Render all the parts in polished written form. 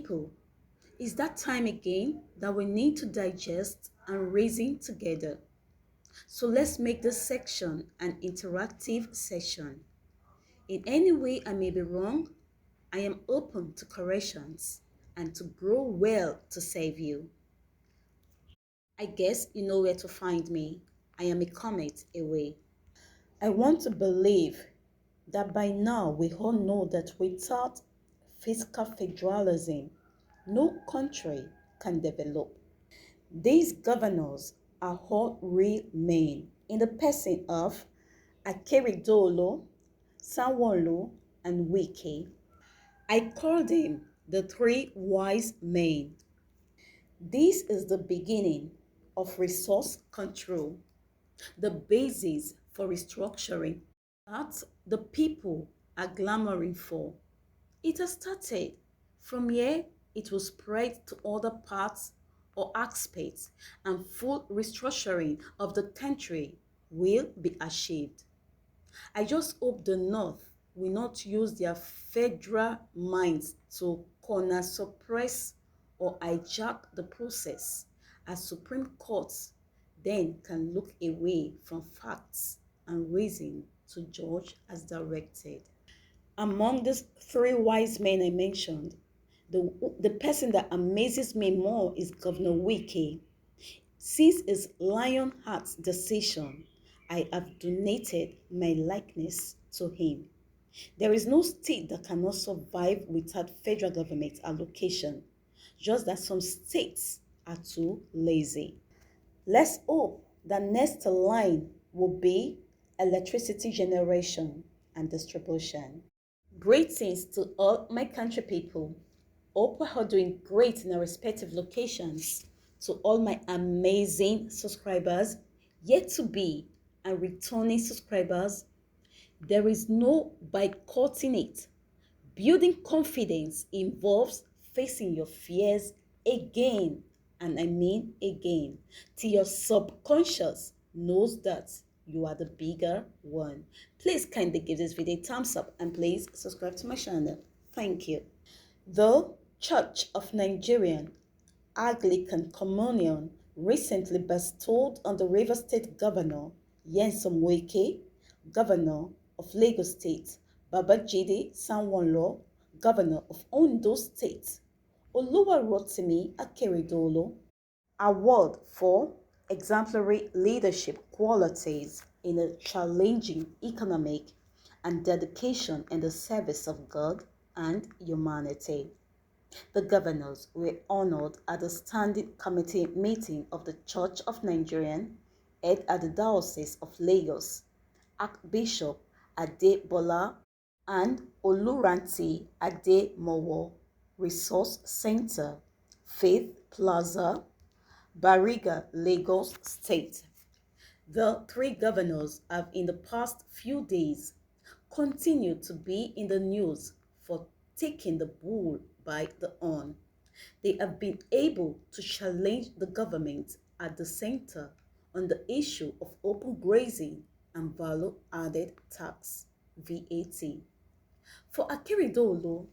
people, it's that time again that we need to digest and reason together. So let's make this section an interactive session. In any way I may be wrong, I am open to corrections and to grow well to serve you. I guess you know where to find me. I am a comet away. I want to believe that by now we all know that without fiscal federalism, no country can develop. These governors are all real men in the person of Akeredolu, Sanwo-Olu, and Wike. I call them the three wise men. This is the beginning of resource control, the basis for restructuring that the people are clamoring for. It has started. From here, it will spread to other parts or aspects, and full restructuring of the country will be achieved. I just hope the North will not use their federal minds to corner suppress or hijack the process, as Supreme Courts then can look away from facts and reason to judge as directed. Among these three wise men I mentioned, the person that amazes me more is Governor Wike. Since his Lionheart's decision, I have donated my likeness to him. There is no state that cannot survive without federal government allocation, just that some states are too lazy. Let's hope the next line will be electricity generation and distribution. Greetings to all my country people. Hope we're all doing great in our respective locations. To all my amazing subscribers, yet to be and returning subscribers, there is no boycotting it. Building confidence involves facing your fears again, and I mean again, till your subconscious knows that you are the bigger one. Please kindly give this video a thumbs up and please subscribe to my channel. Thank you. The Church of Nigerian Anglican Communion recently bestowed on the Rivers State Governor Nyesom Wike, Governor of Lagos State, Babajide Sanwo-Olu, Governor of Ondo State, Oluwarotimi Akeredolu, award for exemplary leadership qualities in a challenging economic and dedication in the service of God and humanity. The governors were honored at the Standing Committee meeting of the Church of Nigerian, held at the Diocese of Lagos. Archbishop Adebola and Oluranti Ademowo Resource Center, Faith Plaza, Bariga, Lagos State. The three governors have in the past few days continued to be in the news for taking the bull by the horn. They have been able to challenge the government at the center on the issue of open grazing and value-added tax, VAT. For Akeredolu,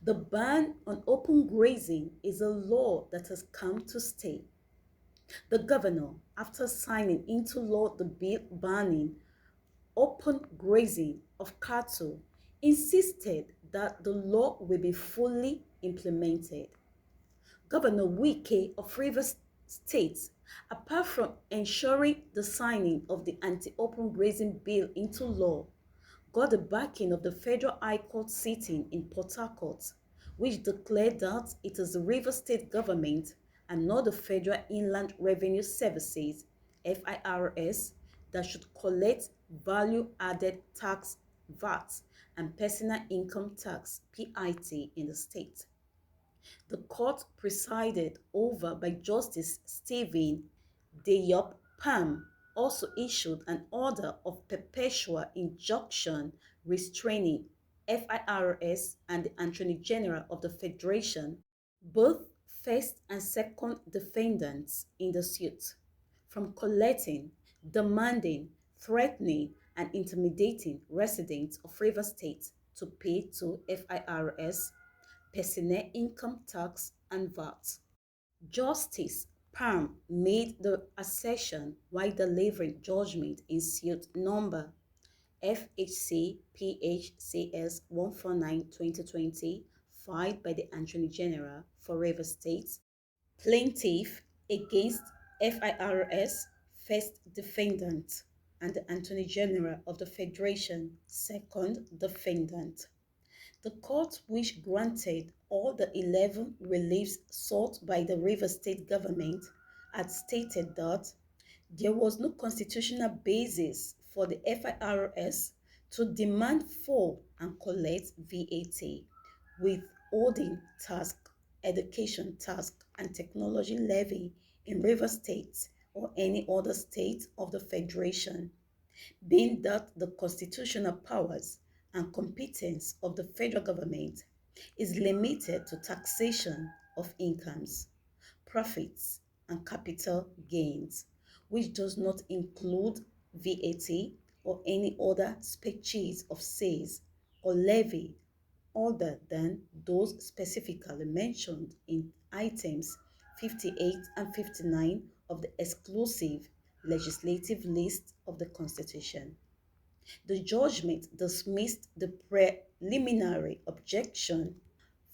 the ban on open grazing is a law that has come to stay. The governor, after signing into law the bill banning open grazing of cattle, insisted that the law will be fully implemented. Governor Wike of Rivers State, apart from ensuring the signing of the anti-open grazing bill into law, got the backing of the Federal High Court sitting in Port Harcourt, which declared that it is the Rivers State government and not the Federal Inland Revenue Services, FIRS, that should collect value-added tax, VAT, and personal income tax, PIT, in the state. The court, presided over by Justice Stephen Deyop Pam, also issued an order of perpetual injunction restraining FIRS and the Attorney General of the Federation, both first and second defendants in the suit, from collecting, demanding, threatening, and intimidating residents of Rivers State to pay to FIRS personal income tax, and VAT. Justice Palm made the assertion while delivering judgment in suit number FHC PHCS 149/2020 filed by the Attorney General for Rivers State, plaintiff against FIRS, first defendant, and the Attorney General of the Federation, second defendant. The court, which granted all the 11 reliefs sought by the Rivers State government, had stated that there was no constitutional basis for the FIRS to demand for and collect VAT, withholding tax, education tax, and technology levy in Rivers State or any other state of the Federation, being that the constitutional powers and competence of the federal government is limited to taxation of incomes, profits, and capital gains, which does not include VAT or any other species of sales or levy other than those specifically mentioned in items 58 and 59 of the exclusive legislative list of the Constitution. The judgment dismissed the preliminary objection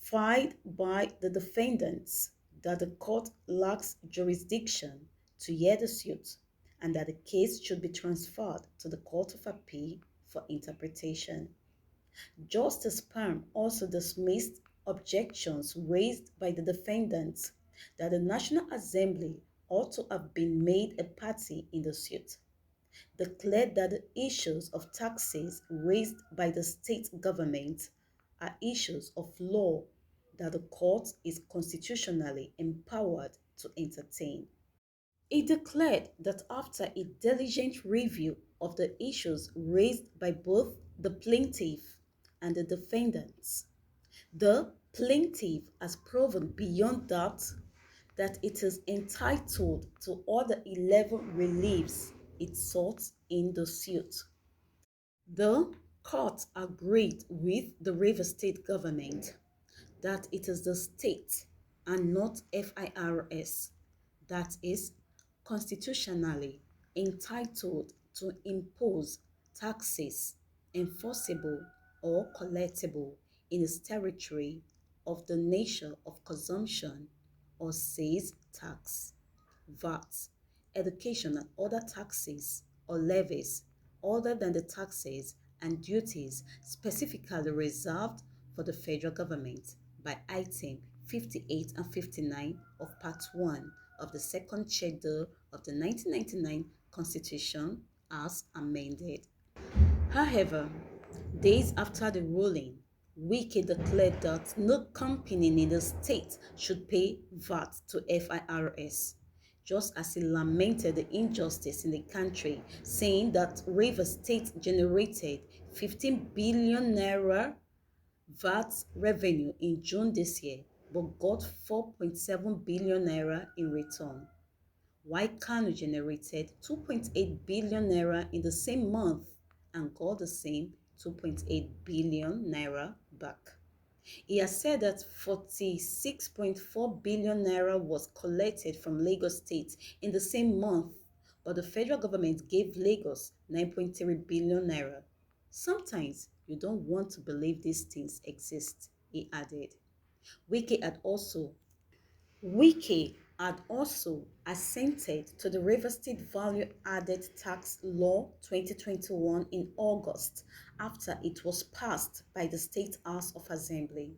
filed by the defendants that the court lacks jurisdiction to hear the suit and that the case should be transferred to the Court of Appeal for interpretation. Justice Palm also dismissed objections raised by the defendants that the National Assembly ought to have been made a party in the suit, declared that the issues of taxes raised by the state government are issues of law that the court is constitutionally empowered to entertain. It declared that after a diligent review of the issues raised by both the plaintiff and the defendants, the plaintiff has proven beyond doubt that it is entitled to all the 11 reliefs it sought in the suit. The court agreed with the River State government that it is the state and not FIRS that is constitutionally entitled to impose taxes enforceable or collectible in its territory of the nature of consumption or sales tax, VAT, education and other taxes or levies other than the taxes and duties specifically reserved for the federal government by item 58 and 59 of Part 1 of the second schedule of the 1999 Constitution as amended. However, days after the ruling, Wike declared that no company in the state should pay VAT to FIRS, just as he lamented the injustice in the country, saying that Rivers State generated 15 billion naira VAT revenue in June this year, but got 4.7 billion naira in return, while Kano generated 2.8 billion naira in the same month and got the same 2.8 billion naira back. He has said that 46.4 billion naira was collected from Lagos State in the same month, but the federal government gave Lagos 9.3 billion naira. Sometimes you don't want to believe these things exist, he added. Wike had also Wike had also assented to the River State Value Added Tax Law 2021 in August after it was passed by the State House of Assembly.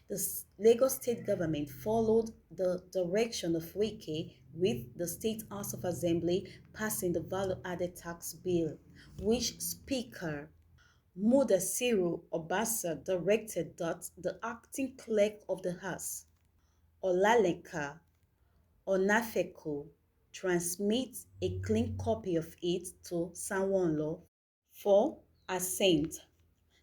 The Lagos State government followed the direction of Wike with the State House of Assembly passing the Value Added Tax Bill, which Speaker Mudasiru Obasa directed that the acting clerk of the House, Olaleka Onafeko, transmit a clean copy of it to Sanwo-Olu for assent.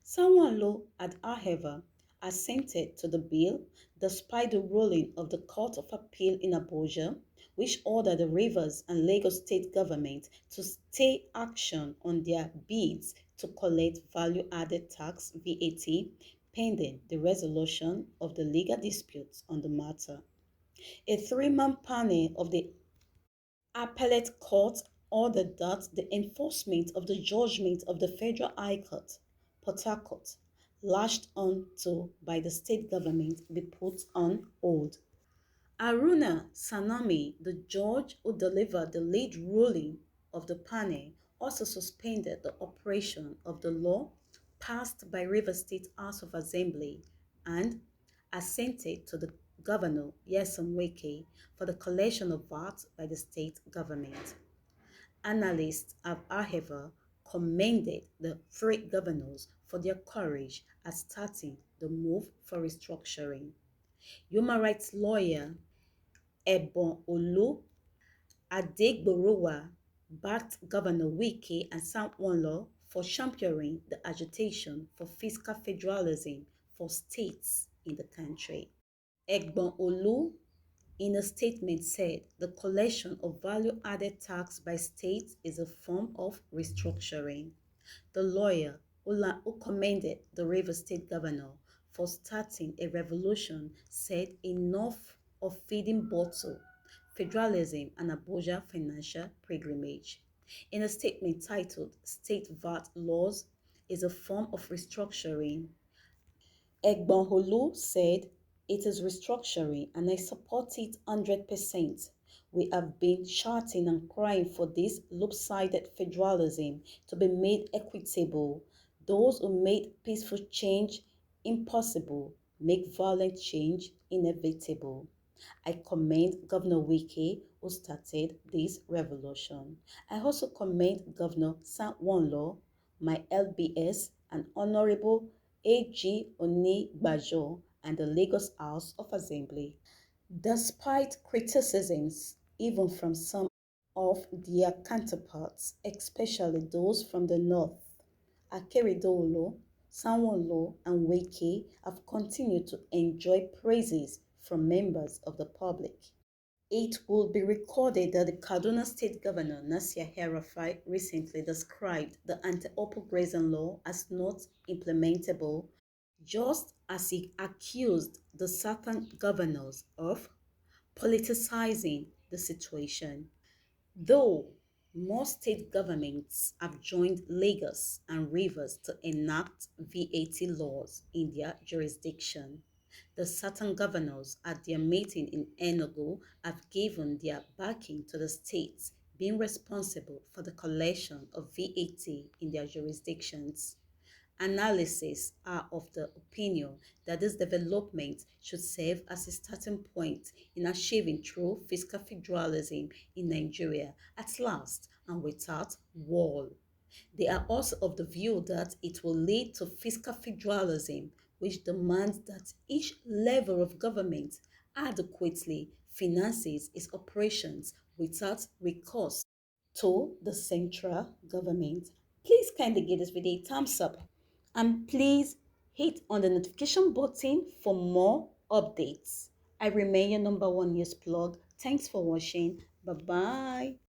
Sanwo-Olu had, however, assented to the bill despite the ruling of the Court of Appeal in Abuja, which ordered the Rivers and Lagos State government to stay action on their bids to collect value-added tax VAT pending the resolution of the legal disputes on the matter. A three-man panel of the appellate court ordered that the enforcement of the judgment of the Federal High Court, Port Harcourt, latched on to by the state government be put on hold. Aruna Sanami, the judge who delivered the lead ruling of the panel, also suspended the operation of the law passed by Rivers State House of Assembly and assented to the Governor Yesom Wike for the collection of VAT by the state government. Analysts have, however, commended the three governors for their courage at starting the move for restructuring. Human rights lawyer Ebon Olu Adegborowa backed Governor Wike and Sanwo-Olu for championing the agitation for fiscal federalism for states in the country. Egbon Olu, in a statement, said the collection of value-added tax by states is a form of restructuring. The lawyer who commended the Rivers State governor for starting a revolution said enough of feeding bottle, federalism and Abuja financial pilgrimage. In a statement titled State VAT Laws is a Form of Restructuring, Egbonholu said, "It is restructuring and I support it 100%. We have been shouting and crying for this lopsided federalism to be made equitable. Those who made peaceful change impossible make violent change inevitable." I commend Governor Wike who started this revolution. I also commend Governor Sanwo-Olu, my LBS, and Honorable A.G. Oni-Bajo and the Lagos House of Assembly. Despite criticisms, even from some of their counterparts, especially those from the north, Akeredolu, Sanwo-Olu, and Wike have continued to enjoy praises from members of the public. It will be recorded that the Kaduna State Governor Nasir El-Rufai recently described the anti-open grazing law as not implementable, just as he accused the southern governors of politicizing the situation. Though most state governments have joined Lagos and Rivers to enact VAT laws in their jurisdiction, the southern governors at their meeting in Enugu have given their backing to the states being responsible for the collection of VAT in their jurisdictions. Analysts are of the opinion that this development should serve as a starting point in achieving true fiscal federalism in Nigeria at last and without wall. They are also of the view that it will lead to fiscal federalism, which demands that each level of government adequately finances its operations without recourse to the central government. Please kindly give this video a thumbs up and please hit on the notification button for more updates. I remain your number one news plug. Thanks for watching. Bye bye.